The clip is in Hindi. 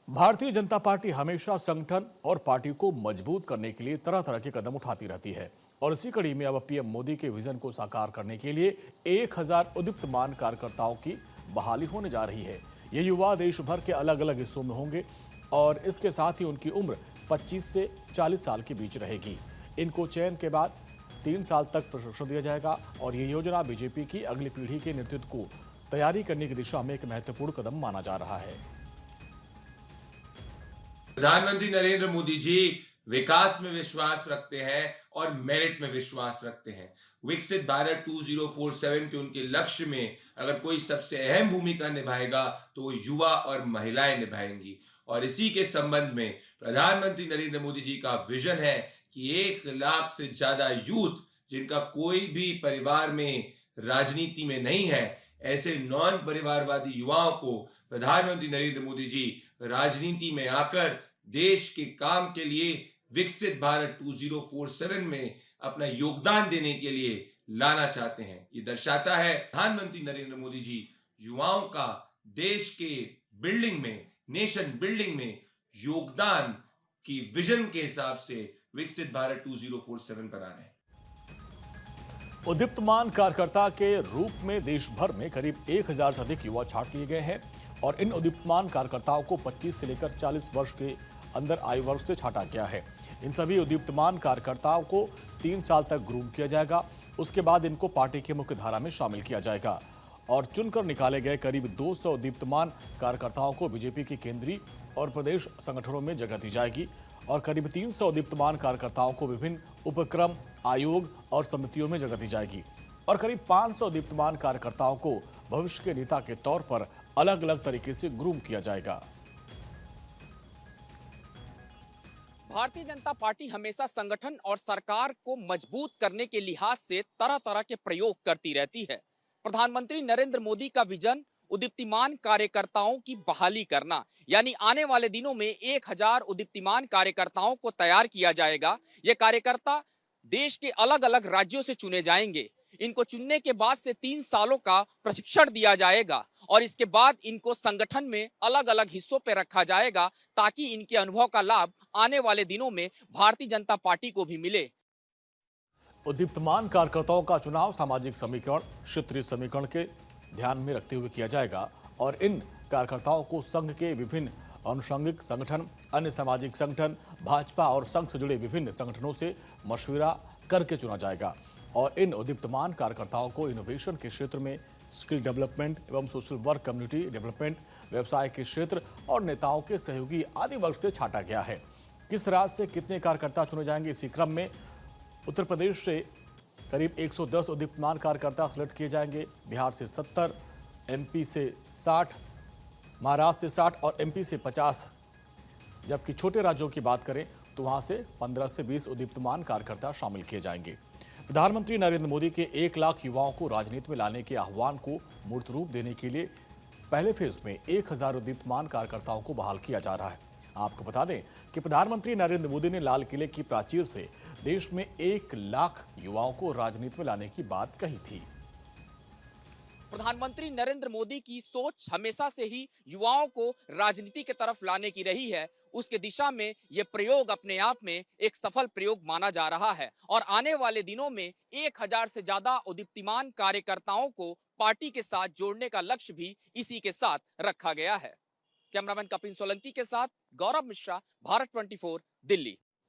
भारतीय जनता पार्टी हमेशा संगठन और पार्टी को मजबूत करने के लिए तरह तरह के कदम उठाती रहती है और इसी कड़ी में अब पीएम मोदी के विजन को साकार करने के लिए 1000 उदीप्तमान कार्यकर्ताओं की बहाली होने जा रही है। ये युवा देश भर के अलग अलग हिस्सों में होंगे और इसके साथ ही उनकी उम्र 25 से 40 साल के बीच रहेगी। इनको चयन के बाद 3 साल तक प्रशिक्षण दिया जाएगा और ये योजना बीजेपी की अगली पीढ़ी के नेतृत्व को तैयारी करने की दिशा में एक महत्वपूर्ण कदम माना जा रहा है। प्रधानमंत्री नरेंद्र मोदी जी विकास में विश्वास रखते हैं और मेरिट में विश्वास रखते हैं। विकसित भारत 2047 के उनके लक्ष्य में अगर कोई सबसे अहम भूमिका निभाएगा तो वो युवा और महिलाएं निभाएंगी। और इसी के संबंध में प्रधानमंत्री नरेंद्र मोदी जी का विजन है कि 1 लाख से ज्यादा यूथ जिनका कोई भी परिवार में राजनीति में नहीं है, ऐसे नॉन परिवारवादी युवाओं को प्रधानमंत्री नरेंद्र मोदी जी राजनीति में आकर देश के काम के लिए विकसित भारत 2047 में अपना योगदान देने के लिए लाना चाहते हैं। ये दर्शाता है प्रधानमंत्री नरेंद्र मोदी जी युवाओं का देश के बिल्डिंग में, नेशन बिल्डिंग में योगदान की विजन के हिसाब से विकसित भारत 2047 बना रहे हैं। उदीप्तमान कार्यकर्ता के रूप में देश भर में करीब 1000 से अधिक युवा छांट लिए गए हैं और इन उदीप्तमान कार्यकर्ताओं को 25 से लेकर 40 वर्ष के अंदर आयु वर्ग से छांटा गया है। इन सभी उदीप्तमान कार्यकर्ताओं को 3 साल तक ग्रूम किया जाएगा। उसके बाद इनको पार्टी की मुख्य धारा में शामिल किया जाएगा और चुनकर निकाले गए करीब 200 उदीप्तमान कार्यकर्ताओं को बीजेपी के केंद्रीय और प्रदेश संगठनों में जगह दी जाएगी और करीब 300 उदीप्तमान कार्यकर्ताओं को विभिन्न उपक्रम, आयोग और समितियों में जगह दी जाएगी और करीब 500 उदीप्तमान कार्यकर्ताओं को भविष्य के नेता के तौर पर अलग अलग तरीके से ग्रूम किया जाएगा। भारतीय जनता पार्टी हमेशा संगठन और सरकार को मजबूत करने के लिहाज से तरह तरह के प्रयोग करती रहती है। प्रधानमंत्री नरेंद्र मोदी का विजन उदीप्तिमान कार्यकर्ताओं की बहाली करना, यानी आने वाले दिनों में 1000 उदीप्तिमान कार्यकर्ताओं को तैयार किया जाएगा। ये कार्यकर्ता देश के अलग अलग राज्यों से चुने जाएंगे। इनको चुनने के बाद से 3 सालों का प्रशिक्षण दिया जाएगा और इसके बाद इनको संगठन में अलग अलग हिस्सों पर रखा जाएगा ताकि इनके अनुभव का लाभ आने वाले दिनों में भारतीय जनता पार्टी को भी मिले। उदीप्तमान कार्यकर्ताओं का चुनाव सामाजिक समीकरण, क्षेत्रीय समीकरण के ध्यान में रखते हुए किया जाएगा और इन कार्यकर्ताओं को संघ के विभिन्न अनुषंगिक संगठन, अन्य सामाजिक संगठन, भाजपा और संघ से जुड़े विभिन्न संगठनों से मशविरा करके चुना जाएगा और इन उदीप्तमान कार्यकर्ताओं को इनोवेशन के क्षेत्र में, स्किल डेवलपमेंट एवं सोशल वर्क, कम्युनिटी डेवलपमेंट, व्यवसाय के क्षेत्र और नेताओं के सहयोगी आदि वर्ग से छांटा गया है। किस राज्य से कितने कार्यकर्ता चुने जाएंगे, इसी क्रम में उत्तर प्रदेश से करीब 110 उदीप्तमान कार्यकर्ता सेलेक्ट किए जाएंगे, बिहार से 70, एमपी से 60, महाराष्ट्र से 60 और एमपी से 50। जबकि छोटे राज्यों की बात करें तो वहां से 15 से 20 उदीप्तमान कार्यकर्ता शामिल किए जाएंगे। प्रधानमंत्री नरेंद्र मोदी के 1 लाख युवाओं को राजनीति में लाने के आह्वान को मूर्त रूप देने के लिए पहले फेज में 1000 उदीप्तमान कार्यकर्ताओं को बहाल किया जा रहा है। आपको बता दें कि प्रधानमंत्री नरेंद्र मोदी ने लाल किले की प्राचीर से देश में 1 लाख युवाओं को राजनीति में लाने की बात कही थी। प्रधानमंत्री नरेंद्र मोदी की सोच हमेशा से ही युवाओं को राजनीति की तरफ लाने की रही है। उसके दिशा में यह प्रयोग अपने आप में एक सफल प्रयोग माना जा रहा है और आने वाले दिनों में 1000 से ज्यादा उदीप्तिमान कार्यकर्ताओं को पार्टी के साथ जोड़ने का लक्ष्य भी इसी के साथ रखा गया है। कैमरामैन कपिल सोलंकी के साथ गौरव मिश्रा, भारत 24, दिल्ली।